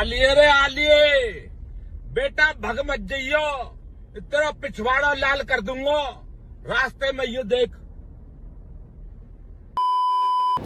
आलिए रे आलिए, बेटा भग मत जाइयो, तेरा पिछवाड़ा लाल कर दूंगा रास्ते में, ये देख।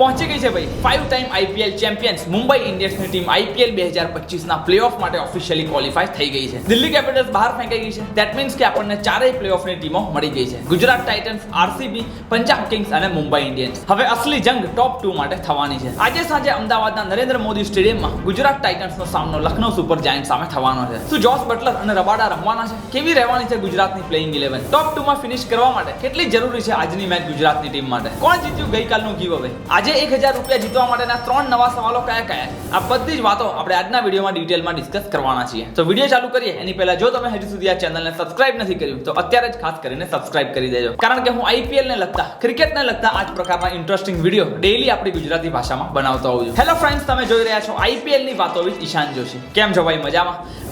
પહોંચી ગઈ છે ભાઈ 5 ટાઈમ આઈપીએલ ચેમ્પિયન્સ મુંબઈ ઇન્ડિયન્સની ટીમ આઈપીએલ 2025 ના પ્લેઓફ માટે ઓફિશિયલી ક્વોલિફાય થઈ ગઈ છે. દિલ્હી કેપિટલ્સ બહાર ફેંકાઈ ગઈ છે. ધેટ મીન્સ કે આપણને ચારેય પ્લેઓફની ટીમો મળી ગઈ છે. Gujarat Titans, RCB, Punjab Kings અને મુંબઈ ઇન્ડિયન્સ. હવે અસલી જંગ ટોપ 2 માટે થવાની છે. આજે સાંજે અમદાવાદના નરેન્દ્ર મોદી સ્ટેડિયમમાં ગુજરાત ટાઇટન્સનો સામનો લખનઉ સુપર જાયન્ટ સામે થવાનો છે. શું જોસ બટલર અને રબાડા રમવાના છે? કેવી રહેવાની છે ગુજરાતની પ્લેઇંગ 11? ટોપ 2 માં ફિનિશ કરવા માટે કેટલી જરૂરી છે આજની મેચ ગુજરાતની ટીમ માટે? કોણ જીત્યું ગઈકાલનું ગીવ અવે? આજે 1000 રૂપિયા જીતવા માટેના 3 નવા સવાલો કયા? આ બધી જ વાતો આપણે આજના વિડીયોમાં ડિટેલમાં ડિસ્કસ કરવાના છીએ. તો વિડીયો ચાલુ કરીએ એની પહેલા જો તમે હજી સુધી આ ચેનલને સબસ્ક્રાઇબ નથી કર્યું તો અત્યારે જ ખાસ કરીને સબસ્ક્રાઇબ કરી દેજો, કારણ કે હું આઈપીએલ ને લગતા, ક્રિકેટને લગતા આ જ પ્રકારના ઇન્ટરેસ્ટિંગ વિડીયો ડેઈલી આપણી ગુજરાતી ભાષામાં બનાવતો હોઉં છું. હેલો ફ્રેન્ડ્સ, તમે જોઈ રહ્યા છો આઈપીએલ ની વાતો વિથ ઈશાન જોશી. કેમ છો ભાઈ?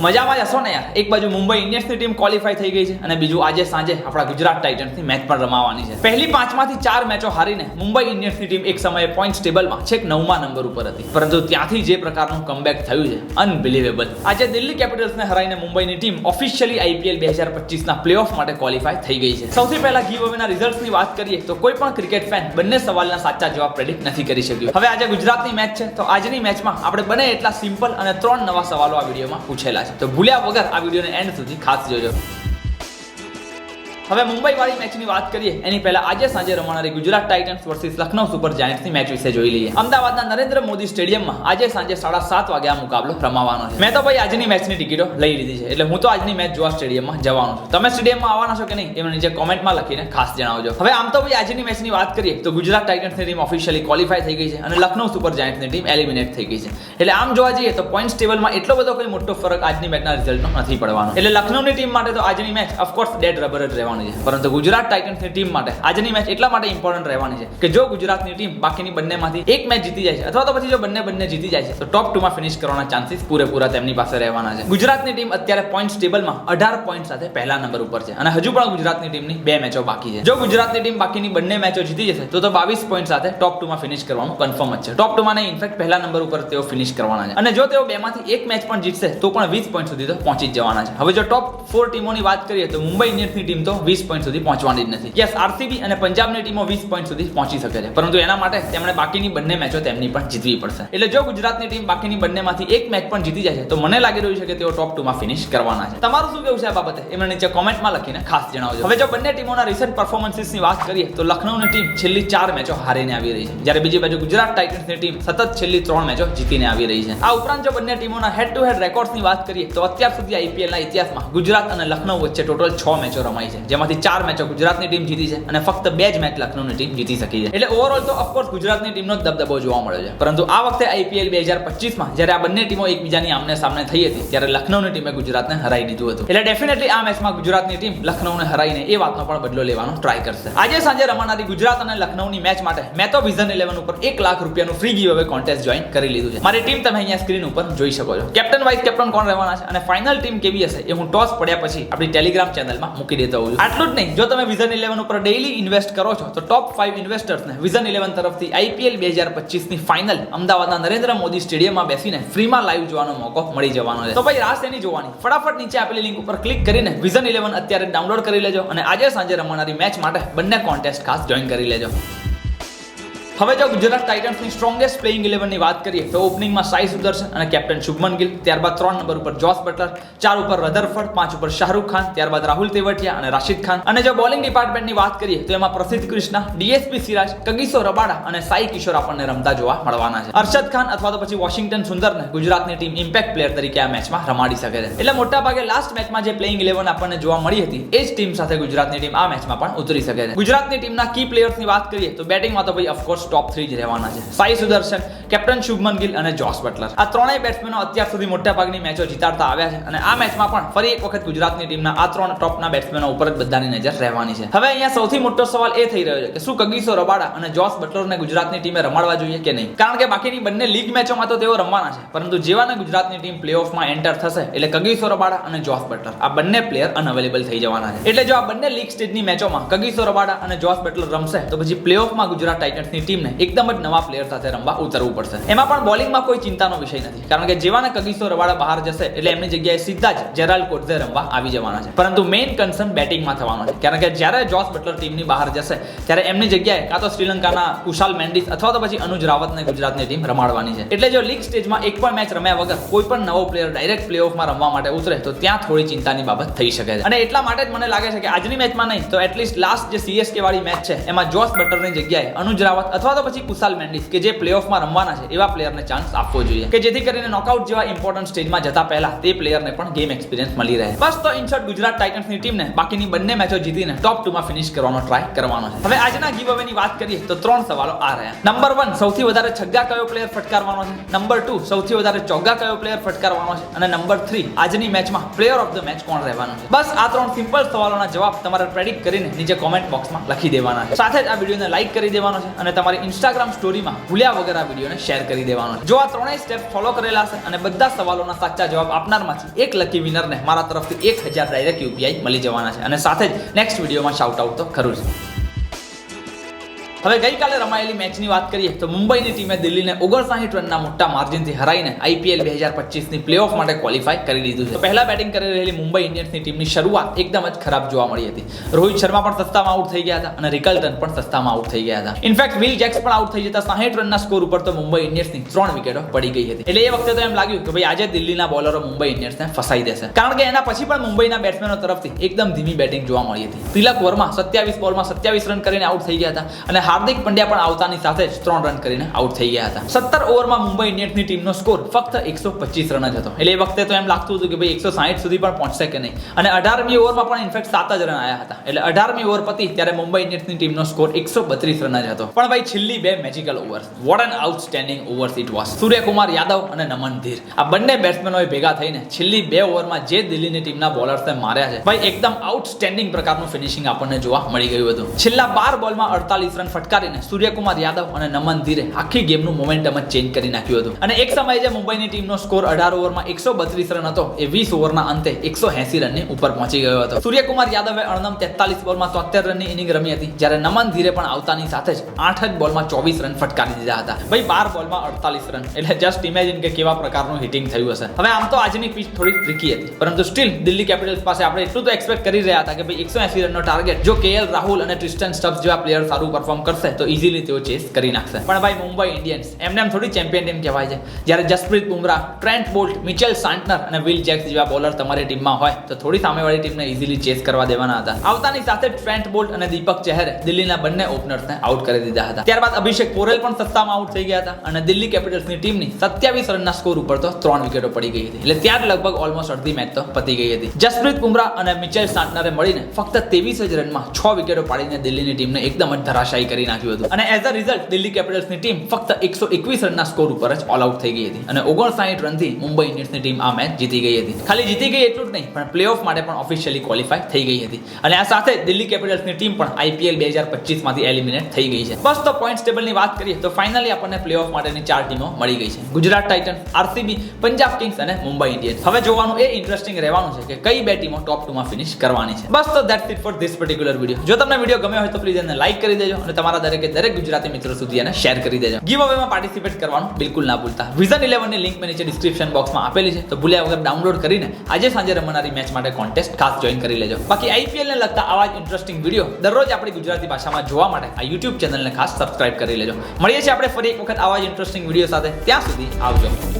મજામાં જ હશો ને યાર. એક બાજુ મુંબઈ ઇન્ડિયન્સની ટીમ ક્વોલિફાય થઈ ગઈ છે અને બીજું આજે સાંજે આપણા ગુજરાત ટાઇટન્સની મેચ પણ રમાવાની છે. પહેલી 5 માંથી 4 મેચો હારીને મુંબઈ ઇન્ડિયન્સની ટીમ એક સમયે પોઈન્ટ ટેબલમાં છેક 9મા નંબર ઉપર હતી, પરંતુ ત્યાંથી જે પ્રકારનું કમબેક થયું છે અનબિલીવેબલ. આજે દિલ્હી કેપિટલ્સને હરાઈને મુંબઈની ટીમ ઓફિશિયલી આઈપીએલ 2025 ના પ્લેઓફ માટે ક્વોલિફાય થઈ ગઈ છે. સૌથી પહેલા ગીવ અવેના રિઝલ્ટ્સની વાત કરીએ તો કોઈ પણ ક્રિકેટ ફેન બંને સવાલના સાચા જવાબ પ્રેડિક્ટ નથી કરી શક્યો. હવે આજે ગુજરાતની મેચ છે તો આજની મેચમાં આપણે બને એટલા સિમ્પલ અને 3 નવા સવાલો આ વિડીયોમાં પૂછેલા છે, તો ભૂલ્યા વગર આ વિડીયોને એન્ડ સુધી ખાસ જોજો. હવે મુંબઈ વાળી મેચની વાત કરીએ એની પહેલા આજે સાંજે રમાનારી Gujarat Titans versus Lucknow Super જાયન્ટ્સની મેચ વિશે જોઈ લઈએ. અમદાવાદના નરેન્દ્ર મોદી સ્ટેડિયમમાં આજે સાંજે 7:30 વાગે આ મુકાબલો રમાવાનો છે. મેં તો ભાઈ આજની મેચની ટિકિટો લઈ લીધી છે, એટલે હું તો આજની મેચ જોવા સ્ટેડિયમમાં જવાનો છું. તમે સ્ટેડિયમમાં આવવાના છો કે નહીં એ મને નીચે કોમેન્ટમાં લખીને ખાસ જણાવજો. હવે આમ તો ભાઈ આજની મેચની વાત કરીએ તો ગુજરાત ટાઇટન્સની ટીમ ઓફિશિયલી ક્વોલિફાય થઈ ગઈ છે અને લખનઉ સુપર જાયન્ટ્સની ટીમ એલિમિનેટ થઈ ગઈ છે. એટલે આમ જોવા જઈએ તો પોઈન્ટ્સ ટેબલમાં એટલો બધો કોઈ મોટો ફરક આજની મેચના રિઝલ્ટનો નથી પડવાનો. એટલે લખનઉની ટીમ માટે તો આજની મેચ ઓફકોર્સ ડેડ રબર જ રહેવાની છે, પરંતુ ગુજરાત ટાઇટન્સની ટીમ માટે આજની મેચ એટલા માટે ઇમ્પોર્ટન્ટ રહેવાની છે કે જો ગુજરાતની ટીમ બાકીની બંનેમાંથી એક મેચ જીતી જાય છે અથવા તો પછી જો બંને જીતી જાય છે તો ટોપ 2 માં ફિનિશ કરવાના ચાન્સીસ પૂરેપૂરા તેમની પાસે રહેવાના છે. ગુજરાતની ટીમ અત્યારે પોઈન્ટ્સ ટેબલમાં 18 પોઈન્ટ સાથે પહેલા નંબર ઉપર છે અને હજુ પણ ગુજરાતની ટીમની 2 મેચો બાકી છે. જો ગુજરાતની ટીમ બાકીની બંને મેચો જીતી જશે તો 22 પોઈન્ટ સાથે ટોપ 2 માં ફિનિશ કરવાનું કન્ફર્મ જ છે. ટોપ 2 માં નહીં, ઇનફેક્ટ પહેલા નંબર ઉપર તેઓ ફિનિશ કરવાના છે અને જો તેઓ બેમાંથી એક મેચ પણ જીતશે તો પણ 20 પોઈન્ટ સુધી તો પહોંચી જ જવાના છે. હવે જો ટોપ 4 ટીમોની વાત કરીએ તો મુંબઈ ઇન્ડિયન્સની ટીમ તો 20 પોઈન્ટ સુધી પહોંચવાની જ નથી. યસ, આરસીબી અને પંજાબની ટીમો 20 પોઈન્ટ સુધી પહોંચી શકે છે, પરંતુ એના માટે તેમણે બાકીની બંને મેચો તેમની પણ જીતવી પડશે. એટલે જો ગુજરાતની ટીમ બાકીની બંનેમાંથી એક મેચ પણ જીતી જાય છે તો મને લાગી રહ્યું છે કે તેઓ ટોપ 2 માં ફિનિશ કરવાના છે. તમારું શું કહેવું છે આ બાબતે એ મને નીચે કોમેન્ટમાં લખીને ખાસ જણાવજો. હવે જો બંને ટીમોના રિસન્ટ પરફોર્મન્સીસની વાત કરીએ તો લખનઉની ટીમ છેલ્લી 4 મેચો હારીને આવી રહી છે, જ્યારે બીજી બાજુ ગુજરાત ટાઇટન્સની ટીમ સતત છેલ્લી 3 મેચો જીતીને આવી રહી છે. આ ઉપરાંત જો બંને ટીમોના હેડ ટુ હેડ રેકોર્ડ્સની વાત કરીએ તો અત્યાર સુધી આઈપીએલના ઇતિહાસમાં ગુજરાત અને લખનઉ વચ્ચે ટોટલ 6 મેચો રમાઈ છે, જેમાંથી 4 મેચો ગુજરાતની ટીમ જીતી છે અને ફક્ત 2 જ મેચ લખનઉની ટીમ જીતી શકી છે. એટલે ઓવરઓલ તો ઓફકોર્સ ગુજરાતની ટીમનો દબદબો જોવા મળ્યો છે, પરંતુ આ વખતે આઈપીએલ 2025 માં જ્યારે આ બંને ટીમો એકબીજાની આમને સામને થઈ હતી ત્યારે લખનઉની ટીમે ગુજરાતને હરાઈ દીધું હતું. એટલે ડેફિનેટલી આ મેચમાં ગુજરાતની ટીમ લખનઉને હરાઈને એ વાતનો પણ બદલો લેવાનો ટ્રાય કરશે. આજે સાંજે રમાનારી ગુજરાત અને લખનઉની મેચ માટે મેં તો વિઝન 11 ઉપર 1 લાખ રૂપિયાનું ફ્રી ગીવ અવે કોન્ટેસ્ટ જોઈન કરી લીધું છે. મારી ટીમ તમે અહીંયા સ્ક્રીન ઉપર જોઈ શકો છો. કેપ્ટન વાઇસ કેપ્ટન કોણ રહેવાના છે અને ફાઇનલ ટીમ કેવી હશે એ હું ટોસ પડ્યા પછી આપણી ટેલિગ્રામ ચેનલમાં મૂકી દેતો હોઉં છું. આટલું જ નહીં, જો તમે વિઝન 11 ઉપર ડેઈલી ઇન્વેસ્ટ કરો છો તો ટોપ 5 ઇન્વેસ્ટર્સને વિઝન 11 તરફથી આઈપીએલ 2025 ની ફાઇનલ અમદાવાદના નરેન્દ્ર મોદી સ્ટેડિયમમાં બેસીને ફ્રીમાં લાઈવ જોવાનો મોકો મળી જવાનો છે. તો ભાઈ રાહ શેની જોવાની? ફટાફટ નીચે આપેલી લિંક ઉપર ક્લિક કરીને વિઝન 11 અત્યારે ડાઉનલોડ કરી લેજો અને આજે સાંજે રમાનારી મેચ માટે બંને કોન્ટેસ્ટ ખાસ જોઈન કરી લેજો. હવે જો ગુજરાત ટાઇટન્સની સ્ટ્રોંગેસ્ટ પ્લેઇંગ 11 ની વાત કરીએ તો ઓપનિંગમાં સાઈ સુદર્શન અને કેપ્ટન શુભમન ગિલ, ત્યારબાદ 3 નંબર ઉપર જોસ બટલર, 4 ઉપર રધરફર્ડ, 5 ઉપર શાહરૂખ ખાન, ત્યારબાદ રાહુલ તેવટિયા અને રાશિદ ખાન. અને જો બોલિંગ ડિપાર્ટમેન્ટની વાત કરીએ તો એમાં પ્રસિદ્ધ કૃષ્ણા, ડીએસપી સિરાજ, કગીસો રબાડા અને સાઈ કિશોર આપણને રમતા જોવા મળવાના છે. અરશદ ખાન અથવા તો પછી વોશિંગ્ટન સુંદરને ગુજરાતની ટીમ ઇમ્પેક્ટ પ્લેયર તરીકે આ મેચમાં રમાડી શકે છે. એટલે મોટા ભાગે લાસ્ટ મેચમાં જે પ્લેઇંગ 11 આપણને જોવા મળી હતી એ જ ટીમ સાથે ગુજરાતની ટીમ આ મેચમાં પણ ઉતરી શકે છે. ગુજરાતની ટીમના કી પ્લેયર્સની વાત કરીએ તો બેટિંગમાં તો ભાઈ ઓફકોર્સ ટોપ 3 જ રહેવાના છે. સાઈ સુદર્શન, કેપ્ટન શુભમન ગિલ અને જોસ બટલર. આ ત્રણેય બેટ્સમેનો અત્યાર સુધી મોટા ભાગની મેચો જીતાડતા આવ્યા છે અને આ મેચમાં પણ ફરી એક વખત ગુજરાતની ટીમના આ 3 ટોપના બેટ્સમેનો ઉપર જ બધાની નજર રહેવાની છે. હવે અહીંયા સૌથી મોટો સવાલ એ થઈ રહ્યો છે કે શું કગીસો રબાડા અને જોસ બટલરને ગુજરાતની ટીમે રમાડવા જોઈએ કે નહીં? કારણ કે બાકીની બંને લીગ મેચોમાં તો તેઓ રમવાના છે, પરંતુ જેવાને ગુજરાતની ટીમ પ્લેઓફમાં એન્ટર થશે એટલે કગીસો રબાડા અને જોસ બટલર આ બંને પ્લેયર અનઅવેલેબલ થઈ જવાના છે. એટલે જો આ બંને લીગ સ્ટેજની મેચોમાં કગીસો રબાડા અને જોસ બટલર રમશે તો પછી પ્લેઓફમાં ગુજરાત ટાઇટન્સની ટીમ ટીમને એકદમ જ નવા પ્લેયર સાથે રમવા ઉતરવું પડશે. એમાં પણ બોલિંગમાં કોઈ ચિંતાનો વિષય નથી, કારણ કે જેવાને કગિસો રબાડા બહાર જશે એટલે એમની જગ્યાએ સીધા જ જેરાલ્ડ કોટ્ઝે રમવા આવી જવાના છે. પરંતુ મેઇન કન્સર્ન બેટિંગમાં થવાનો છે, કારણ કે જ્યારે જોસ બટલર ટીમની બહાર જશે ત્યારે એમની જગ્યાએ કાં તો શ્રીલંકાના કુશાલ મેન્ડિસ અથવા તો પછી અનુજ રાવતને ગુજરાતની ટીમ રમાડવાની છે. એટલે જો લીગ સ્ટેજમાં એક પણ મેચ રમ્યા વગર કોઈ પણ નવો પ્લેયર ડાયરેક્ટ પ્લેઓફમાં રમવા માટે ઉતરે તો ત્યાં થોડી ચિંતાની બાબત થઈ શકે છે. અને એટલા માટે જ મને લાગે છે કે આજની મેચમાં નહીં તો એટલીસ્ટ લાસ્ટ જે CSK વાળી મેચ છે એમાં જોસ બટલરની જગ્યાએ અનુજ રાવત અથવા તો પછી કુશાલ મેન્ડિસ કે જે પ્લેઓફમાં રમવાના છે એવા પ્લેયરને ચાન્સ આપવો જોઈએ, કે જેથી કરીને નોકઆઉટ જેવા ઇમ્પોર્ટન્ટ સ્ટેજમાં જતા પહેલા તે પ્લેયરને પણ ગેમ એક્સપિરિયન્સ મળી રહે. બસ તો ઇન શોર્ટ ગુજરાત ટાઇટન્સની ટીમને બાકીની બંને મેચો જીતીને ટોપ 2 માં ફિનિશ કરવાનો ટ્રાય કરવાનો છે. હવે આજના ગીવ અવેની વાત કરીએ તો 3 સવાલો આ રહ્યા. નંબર 1, સૌથી વધારે છગ્ગા કયો પ્લેયર ફટકારવાનો છે. નંબર 2, સૌથી વધારે ચોગ્ગા કયો પ્લેયર ફટકારવાનો છે. અને નંબર 3, આજની મેચમાં પ્લેયર ઓફ ધ મેચ કોણ રહેવાનું છે. બસ આ 3 સિમ્પલ સવાલોના જવાબ તમારે પ્રેડિક્ટ કરીને નીચે કોમેન્ટ બોક્સમાં લખી દેવાના છે. સાથે જ આ વિડીયોને લાઈક કરી દેવાનો છે અને તમારી ઇન્સ્ટાગ્રામ સ્ટોરીમાં ભૂલ્યા વગર આ વિડીયોને શેર કરી દેવાનો છે. જો આ 3 સ્ટેપ ફોલો કરેલા હશે અને બધા સવાલોના સાચા જવાબ આપનારમાંથી એક લકી વિનરને મારા તરફથી 1000 ડાયરેક્ટ UPI મળી જવાના છે. અને સાથે જ નેક્સ્ટ વિડીયોમાં શાઉટ આઉટ તો ખરું જ. હવે ગઈકાલે રમાયેલી મેચની વાત કરીએ તો મુંબઈની ટીમે દિલ્હીને 59 રનના મોટા માર્જિનથી હરાઈને IPL 2025ની પ્લેઓફ માટે ક્વોલિફાય કરી લીધું છે. પહેલા બેટિંગ કરી રહેલી મુંબઈ ઇન્ડિયન્સની ટીમની શરૂઆત એકદમ જ ખરાબ જોવા મળી હતી. રોહિત શર્મા પણ સસ્તામાં આઉટ થઈ ગયા હતા અને રિકલ્ટન પણ સસ્તામાં આઉટ થઈ ગયા હતા. ઇનફેક્ટ વિલ જેક્સ પણ આઉટ થઈ જતા 60 રનના સ્કોર ઉપર તો મુંબઈ ઇન્ડિયન્સની 3 વિકેટો પડી ગઈ હતી. એટલે એ વખતે તો એમ લાગ્યું કે ભાઈ આજે દિલ્હીના બોલરો મુંબઈ ઇન્ડિયન્સને ફસાઈ દેશે, કારણ કે એના પછી પણ મુંબઈના બેટ્સમેનો તરફથી એકદમ ધીમી બેટિંગ જોવા મળી હતી. તિલક વર્મા 27 બોલમાં 27 રન કરીને આઉટ થઈ ગયા હતા અને હાર્દિક પંડ્યા પણ આવતાની સાથે જ 3 રન કરીને આઉટ થઈ ગયા હતા. 17 ઓવરમાં મુંબઈ ઇન્ડિયન્સની ટીમનો સ્કોર ફક્ત 125 રન જ હતો. એટલે એ વખતે તો એમ લાગતું હતું કે ભાઈ 160 સુધી પણ પહોંચશે કે નહીં. અને 18મી ઓવરમાં પણ ઇનફેક્ટ 7 જ રન આવ્યા હતા. એટલે 18મી ઓવર પતી ત્યારે મુંબઈ ઇન્ડિયન્સની ટીમનો સ્કોર 132 રન જ હતો. પણ ભાઈ છેલ્લી 2 magical overs, what an outstanding overs it was. Suryakumar Yadav અને નમન ધીર આ બંને બેટ્સમેનોએ ભેગા થઈને છેલ્લી 2 ઓવરમાં જે દિલ્હીની ટીમના બોલર્સને માર્યા છે, ભાઈ એકદમ આઉટસ્ટેન્ડિંગ પ્રકારનું ફિનિશિંગ આપણને જોવા મળી ગયું હતું. છેલ્લા 12 બોલમાં 48 રન ફટકારીને સૂર્યકુમાર યાદવ અને નમન ધીરે આખી ગેમનું મોમેન્ટમ જ ચેન્જ કરી નાખ્યું હતું. અને એક સમયે જે મુંબઈની ટીમનો સ્કોર 18 ઓવરમાં 132 રન હતો એ 20 ઓવરના અંતે 180 રનની ઉપર પહોંચી ગયો હતો. સૂર્યકુમાર યાદવે અણનમ 43 બોલમાં 73 રનની ઇનિંગ રમી હતી, જ્યારે નમન ધીરે પણ આવતાની સાથે જ 8 જ બોલમાં 24 રન ફટકારી દીધા હતા. ભાઈ 12 બોલમાં 48 રન એટલે જસ્ટ ઇમેજિન કે કેવા પ્રકારનું હિટિંગ થયું હશે. હવે આમ તો આજની પિચ થોડી ટ્રિકી હતી, પરંતુ સ્ટીલ દિલ્હી કેપિટલ્સ પાસે આપણે એટલું તો એક્સપેક્ટ કરી રહ્યા હતા કે ભાઈ 180 રનનો ટાર્ગેટ જો KL રાહુલ અને ટ્રિસ્ટન સ્ટબ્સ જેવા પ્લેયર સારું પરફોર્મ કરશે તો ઇઝીલી તેઓ ચેસ કરી નાખશે. પણ ભાઈ મુંબઈ ઇન્ડિયન્સ એમને એમ થોડી ચેમ્પિયન ટીમ કહેવાય છે. જ્યારે Jasprit Bumrah, Trent Boult, Mitchell Santner અને વિલ જેક્સ જેવા બોલર તમારી ટીમમાં હોય તો થોડી સામેવાળી ટીમને ઇઝીલી ચેસ કરવા દેવાના હતા. આવતાની સાથે ટ્રેન્ટ બોલ્ટ અને દીપક ચહેરે દિલ્હીના બંને ઓપનર્સને આઉટ કરી દીધા હતા. ત્યારબાદ અભિષેક પોરેલ પણ સસ્તામાં આઉટ થઈ ગયા હતા અને દિલ્હી કેપિટલ્સની ટીમની 27 રનના સ્કોર ઉપર તો 3 વિકેટો પડી ગઈ હતી. એટલે ત્યાં જ લગભગ ઓલમોસ્ટ અડધી મેચ તો પતી ગઈ હતી. જસપ્રીત બુમરાહ અને મિચેલ સાન્ટનરે મળીને ફક્ત 23 જ રનમાં 6 વિકેટો પાડીને દિલ્હીની ટીમને એકદમ જ ધરાશાયી કરી નાખ્યું હતું. અને એઝ અ રિઝલ્ટ દિલ્હી કેપિટલ્સની ટીમ ફક્ત 121 રનના સ્કોર ઉપર જ ઓલ આઉટ થઈ ગઈ હતી અને 59 રનથી મુંબઈ ઇન્ડિયન્સની ટીમ આ મેચ જીતી ગઈ હતી. ખાલી જીતી ગઈ એટલું જ નહીં, પણ પ્લેઓફ માટે પણ ઓફિશિયલી ક્વોલિફાય થઈ ગઈ હતી. અને આ સાથે દિલ્હી કેપિટલ્સની ટીમ પણ IPL 2025 માંથી એલિમિનેટ થઈ ગઈ છે. બસ તો પોઈન્ટ્સ ટેબલની વાત કરીએ તો ફાઇનલી આપણને પ્લેઓફ માટેની 4 ટીમો મળી ગઈ છે: Gujarat Titans, RCB, Punjab Kings અને મુંબઈ ઇન્ડિયન્સ. હવે જોવાનું એ ઇન્ટરેસ્ટિંગ રહેવાનું છે કે કઈ બે ટીમો ટોપ 2 માં ફિનિશ કરવાની છે. બસ તો that's it for this particular video. જો તમને વિડીયો ગમ્યો હોય તો પ્લીઝ એને લાઈક કરી દેજો અને તમારા દરેક ગુજરાતી મિત્રો સુધી એને શેર કરી દેજો. ગીવ અવેમાં પાર્ટિસિપેટ કરવાનું બિલકુલ ના ભૂલતા. વિઝન 11 ની લિંક મેં નીચે ડિસ્ક્રિપ્શન બોક્સમાં આપેલી છે, તો ભૂલ્યા વગર ડાઉનલોડ કરીને આજે સાંજે રમનારી મેચ માટે કોન્ટેસ્ટ ખાસ જોઈન કરી લેજો. બાકી IPL ને લગતા આવા જ ઇન્ટરેસ્ટિંગ વિડીયો દરરોજ આપણી ગુજરાતી ભાષામાં જોવા માટે આ YouTube ચેનલને ખાસ સબસ્ક્રાઇબ કરી લેજો. મળીએ છીએ આપણે ફરી એક વખત આવા જ ઇન્ટરેસ્ટિંગ વિડીયો સાથે. ત્યાં સુધી આવજો.